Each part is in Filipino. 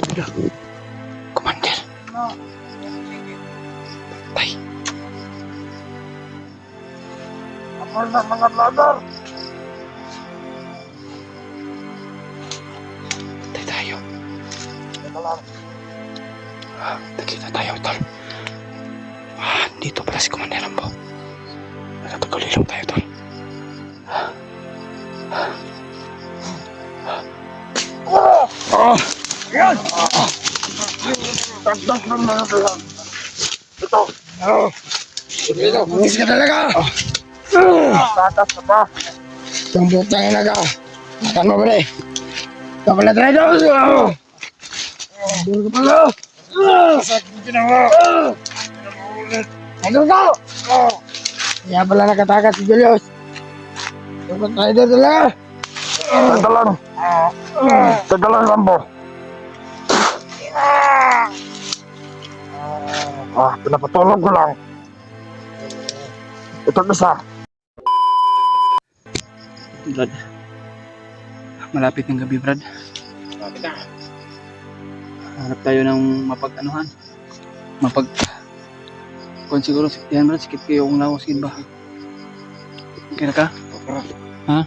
Hala, Commander. Tay. Ako na mga vlogger. Tay tayo. Ito lang. Nakita tayo, tol. Dito pala si Commander Rambo. Nagatuloy lang tayo, tol. Yan! Tagdas ng mga vlog. Ito. Ito. Mungis ka talaga! Tatas na pa. Tumbok tayo na ka. Saan mo ba rin? Ikaw pala traidor! Duro ka pala! Sakit mo ginawa. Traidor ka! Kaya pala nakatakas si Julius. Ikaw pala traidor talaga! Tagalan. Tagalan Rambo. Pinapatulog ko lang. Ito isa. Brad. Malapit ng gabi, Brad. Malapit na. Hanap tayo ng mapag-anuhan. Kung siguro siktihan, Brad. Sikit kayo kung lawas, sikit ba? Okay na ka? Ha?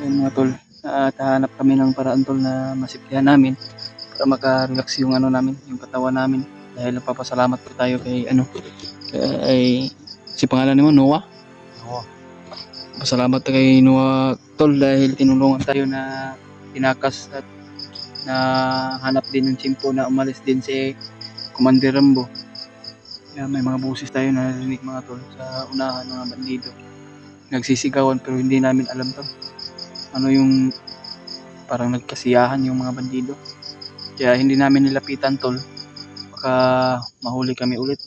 Ayun mga tol. At hanap kami ng paraan, tol, na masiptihan namin para maka-relax yung ano namin, yung katawan namin. Dahil nagpapasalamat po tayo kay si pangalan mo, Noah. Oo. Pasalamat kay Noah, tol, dahil tinulungan tayo na tinakas at na hanap din ng tsimpo na umalis din si Commander Rambo. Kaya may mga busis tayo na narinig mga tol sa unahan, mga bandido. Nagsisigawan pero hindi namin alam to. Ano yung parang nagkasiyahan yung mga bandido. Kaya hindi namin nilapitan, tol. Baka mahuli kami ulit.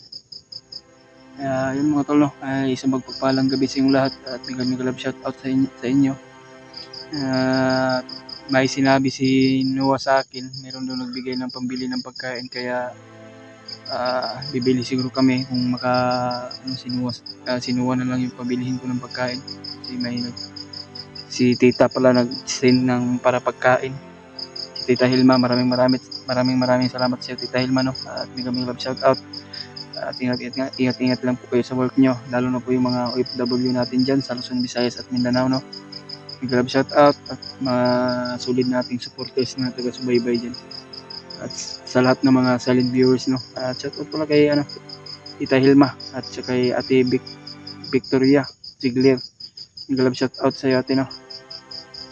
Kaya yun mga tol, no? Ay isang magpagpalang gabi sa inyong lahat at biglang love shout out sa inyo. May sinabi si Noah sa akin, meron daw nagbigay ng pambili ng pagkain, kaya bibili siguro kami kung si Noah na lang yung pabilihin ko ng pagkain. Kasi si tita pala nag-send ng para pagkain. Si Tita Hilma, maraming salamat sa Tita Hilma, no? At biglang love shout out. At ingat lang po kayo sa work nyo, lalo na po yung mga OFW natin dyan sa Luzon, Visayas at Mindanao, no? Big love shout out at sulit nating supporters na taga-subaybay dyan. At sa lahat ng mga silent viewers, no? At shout out pala kay Tita Hilma at saka kay Ate Victoria Ziegler. Big love shout out sa iyo, ate, no?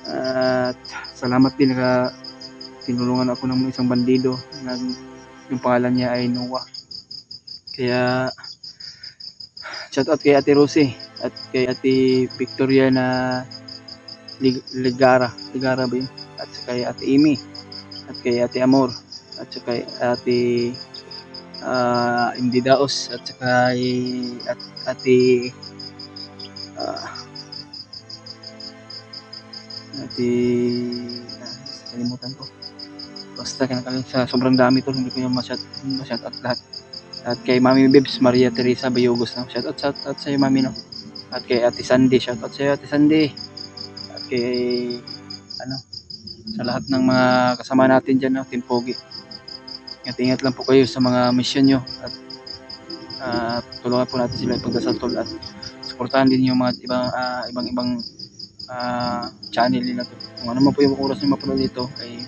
At salamat din na tinulungan ako ng isang bandido na yung pangalan niya ay Noah. Kaya shout out kay Ate Rosie at kay Ate Victoria na Ligara ba yun? At saka kay Ate Amy at kay Ate Amor at saka kay Ate Indy Daos at saka kay Ate kalimutan ko. Basta sa sobrang dami to, hindi ko yung ma-shout out lahat. At kay Mami Bibs Maria Teresa Bayogos, no? Shout out sa iyo, Mami, no? At kay Ate Sandy, shout out sa iyo, Ate Sandy. At kay sa lahat ng mga kasama natin diyan, no? Team Pogi. Ingat lang po kayo sa mga mission nyo at tulungan po natin sila ipagdasal, tol, at suportahan din yung mga ibang channel nila, tol. Kung ano man po yung oras nyo mapanood dito, ay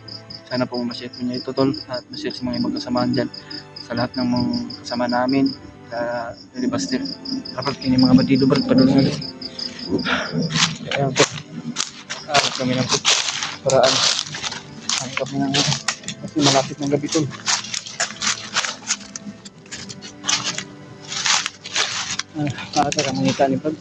sana po ma-share po nyo ito, tol, at ma-share sa mga ibang kasamahan dyan, sa lahat ng mga kasama namin sa Delibuster. Dapat kini mga bandido brad padulungan. Kaya po kami lang po paraan ang kami ng kasi malapit ng gabi, tol. Nakata ka mga itali pag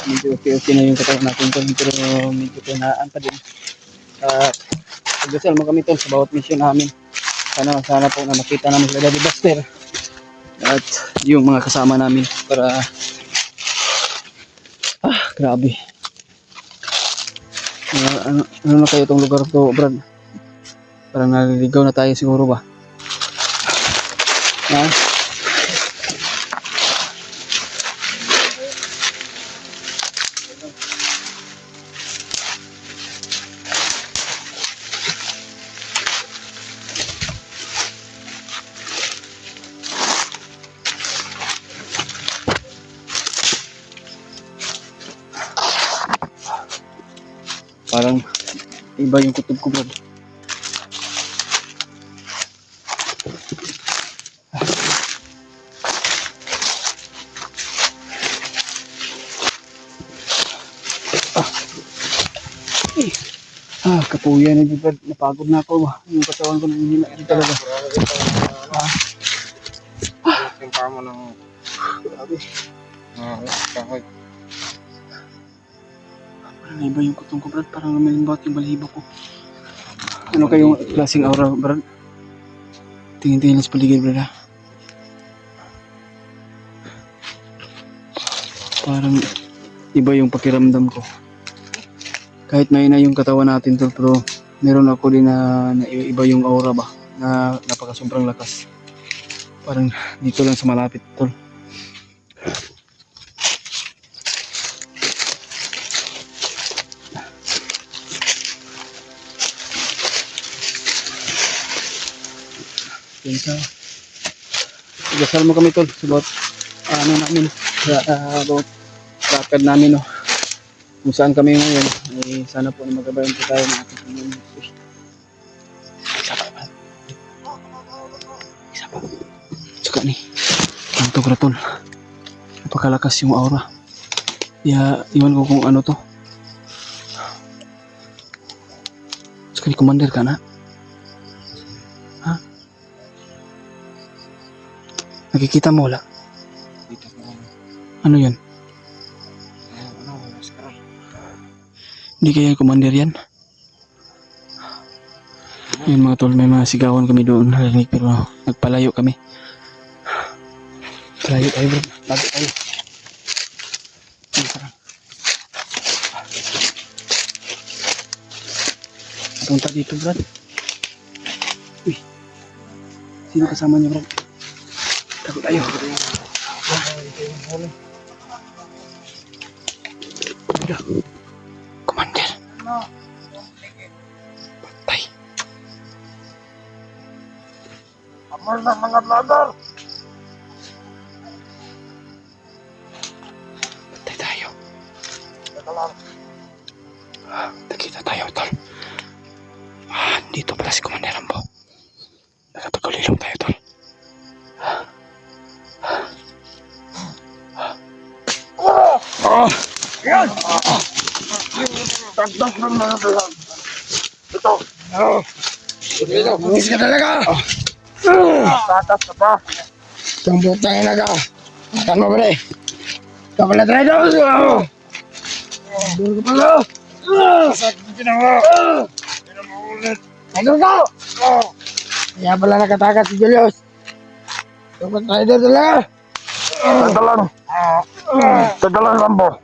medyo okay na yung katawan natin, tol, pero medyo pinaan pa din. Pagdasal mo kami, tol, sa bawat mission namin. Sana po na makita namin sila Daddy Buster at yung mga kasama namin para grabe. Ano na kayo itong lugar to, brad? Parang naliligaw na tayo siguro ba? Ha? Parang iba yung kutob ko, Brad. Kapuya na dito, Brad. Napagod na ako. Yung katawan ko nanghihina dito talaga. Yung pa mo ng kahoy. Parang iba yung kutong ko, Brad. Parang lumilimbot yung balahibo ko. Ano kayong klaseng aura, Brad? Tingin-tingin lang sa paligid, Brad, ha? Parang iba yung pakiramdam ko. Kahit may na yung katawan natin, tol, pero meron ako din na iba yung aura ba, na napaka sobrang lakas. Parang dito lang sa malapit, tol. Dasal mo kami, tol, sa bawat ano namin, about lakad namin, no. Kung saan kami ngayon, ay sana po na magabayan po tayo ng ating Panginoon. Isa pa. Tsaka ni, ang to, tol. Napakalakas yung aura. Kaya, iwan ko kung ano to. Tsaka ni, commander ka na? Ha? Nakikita mo, wala? Dito ko lang. Ano yan? Maskara. Hindi kaya commander yan? Yun mga tol, may mga sigawan kami doon narinig, pero nagpalayo kami. Palayo tayo, bro. Lago tayo. Punta dito, Brad. Uy. Sino kasama niya, Brad? Lago tayo. Commander. Patay. Amal na mga vlogger. Patay tayo. Teka lang. Nakita tayo, tol. Dito pala si Commander Rambo. Nakapagulilong tayo, tol. Yan! Tagdag ng mga vlog. Ito. Bungis ka talaga. Tatas ka pa. Itong butang ina ka. Saan mo, bre? Ikaw pala traidor. Traidor ka pala. Sakit ginawa. Traidor ka. Kaya pala nakatakas si Julius. Ikaw pala traidor talaga. Tagalan. Tagalan, Rambo.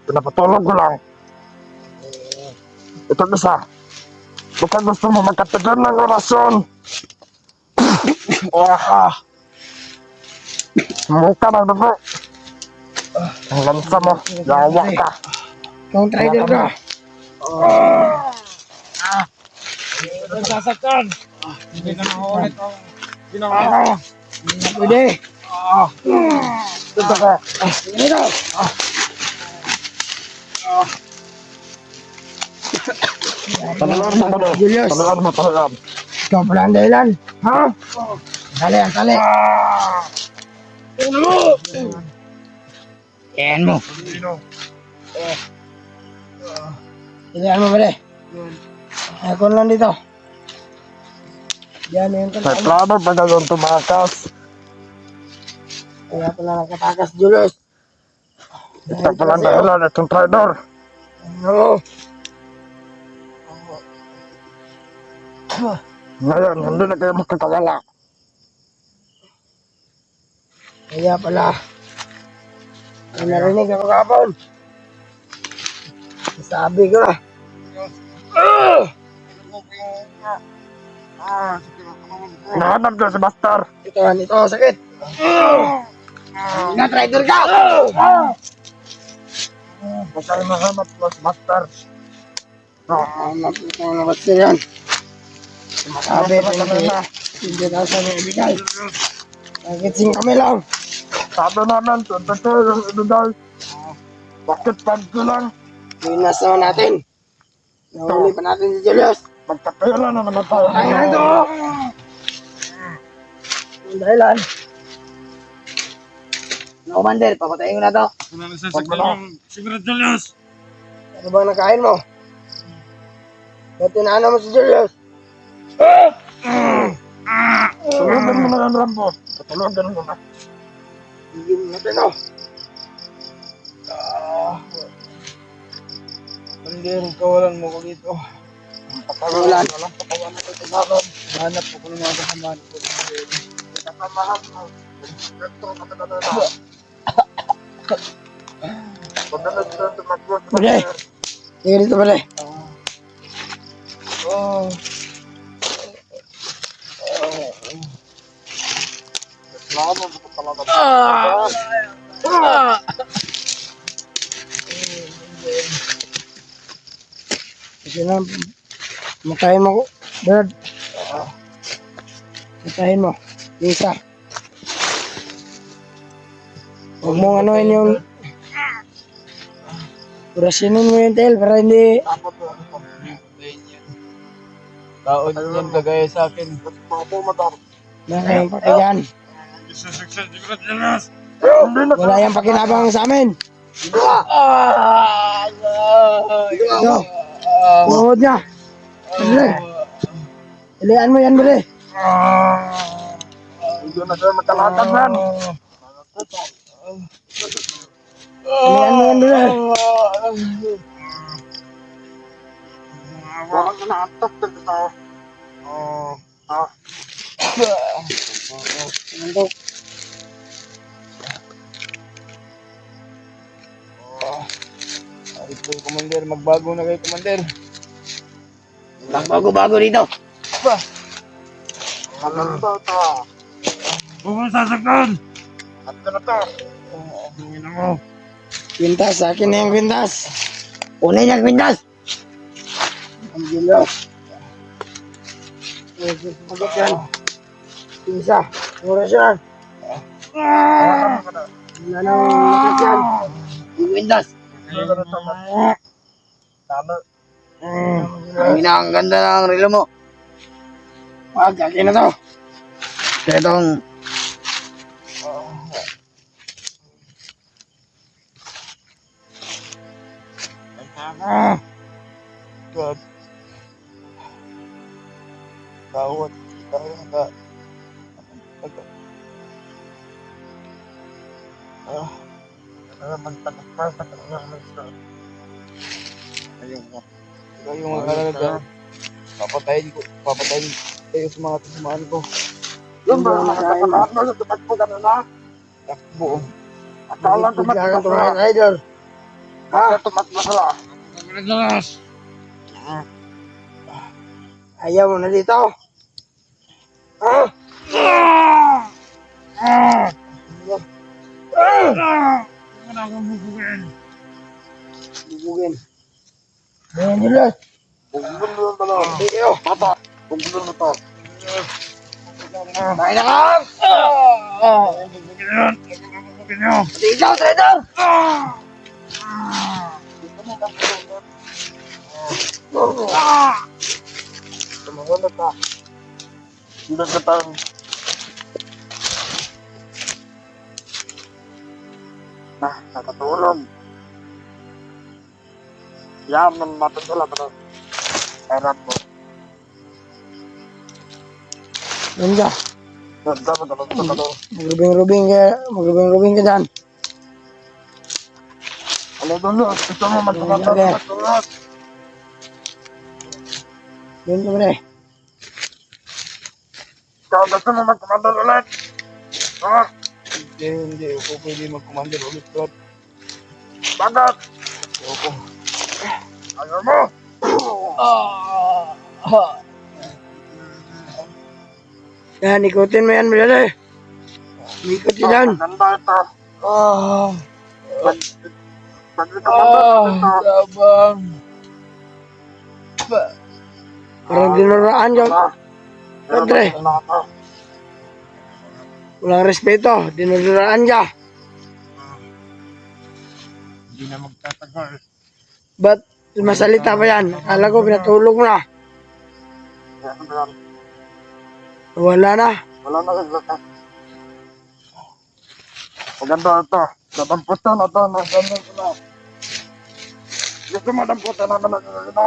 Pinapatulog ko lang. Ito isa. Baka gusto mo magkatagal ng orasyon. Mukha ng dugo. Ang lansa mo. Yawa ka. Kung trader ka. Nagsasaktan. Hindi na mahulit ang ginawa. Hindi na pwede. Ito ka. Hindi ka. Talagang mo ba? Julius. Talagang mo talagang. Ikaw pala ang dahilan. Ha? Sali ang sali. Yan mo. Silihan mo pala. Ako lang dito. Yan yung kanta. May plano pa na doon tumakas. Kaya pala nakatakas, Julius. Ito pala ang dahilan itong traidor. Oo. Ngayon, hindi na kayo magkakawala. Kaya pala, may narinig ako kapon. Sabi ko na. Nahanap ko si Master. Ito, sakit. Na-trader ka! Bakal mahanap ko si Master. Nahanap ko na Master yan. Sabi ko na hindi na sa mga ibigay. Nagiting kami lang. Sabi namin, tuntas yung ibigay. Bakit pag ko lang? Minas naman natin. Nahuli pa natin si Julius. Magkapera na naman tayo. Ay, ito! Ang dahilan. No, Commander, papatayin ko na to. Wala na sasaktan yung Sigurad Julius. Ano bang nakain mo? Ba't tinaano mo si Julius? Tulugan mo na lang, Rambo. Tulugan mo na. Hindi mo natin, oh. Commander, kawalan mo ko dito. Patawalan. Walang patawalan ko tinakon. Hanap ko ng mga kasamaan ko. Kapamahan mo. Pwede. Tingnan dito, pwede. Oh. Lama mo ko talaga. Kasi na, matayin mo ko. Bird. Matayin mo. Isa. Huwag mong anuhin yung... Kurasinin mo yung tail para hindi... Taon yan kagaya sa akin. Nakayang pakinggan. Isasaksan Sigurad Julius. Wala yung pakinabang sa amin. Ito. Tuhod niya. Bili. Ilian mo yan, bili. Hindi na kayo magkalakad man. Ilian mo yan, bili. Wala ka na atak na ito. Nandok. Ay po, Commander. Magbago na kayo, Commander. Bago-bago dito. Ba? Huwag mo sasaktan! At ka na to! Tingin mo. Kwintas, sa akin na yung kwintas. Kunin niya kwintas. Ang Julius. Pagkat yan. Pinsa. Oras yan. Wala nang lakas yan. Yung kwintas. Tama. Ang ganda ng relo mo. Wag, akin na to. Kaya itong... God. Tawad. Tawad. Ayun mga karalaga. Papatayin kayo sa mga kasamaan ko. Yung ba nakakatamaan mo sa tumat mo gano'n na? Takbo. Akala tumat mo sa mga rider. Ha? Tumat mo sa... Ayaw mo na dito. Ha? Wala akong bubugin. Bubugin. Ayan nila. Bubugin mo lang pala. Dito. Pata. Bubugin mo to. Bakit na ka? Bubugin yan. Bubugin nyo. Dito, trader. Tumagulat ka. Hindi ka tayo. Nakatulong. Yaman natin sila pero erat mo. Yan ka. Dapat ako. Magrubing-rubing ka dyan. Ano doon? Gusto mo magtumatulog? Yun ka pre. Ikaw gusto mo magtumatulog ulit? Ha? Hindi ako pwede magkumandir ulit, Brad. Bakit? Ayoko. Ayaw mo? Yan, ikutin mo yan, brother. Ikot ka dyan. Maganda ito. Pag ito Sabang. Parang dinuraan ka. Padre. Walang respeto. Dinuraan ka. Hindi na magtatagal. Ba't masalita pa yan? Akala ko pinatulog na. Wala na. Wala na kaglata. Maganda ito. Dadamputan ito. Naganda ko na. Gusto madamputan naman na ito.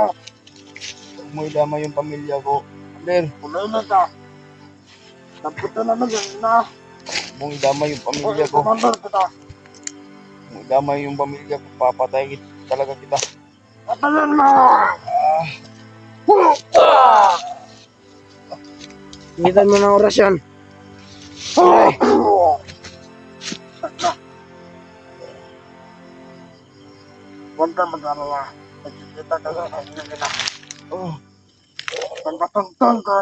Huwag mo idama yung pamilya ko. Ander, kulay na ka. Damputan naman yan na. Huwag mong idama yung pamilya ko. Kumandar kita. Huwag mong idama yung pamilya ko. Papatay talaga kita. Patayan mo! Ingitan mo ng orasyon. Ay, Huwag ka mag-alala. Nagkikita ka sa kanya nila. Oh. Pagkatangtang ka.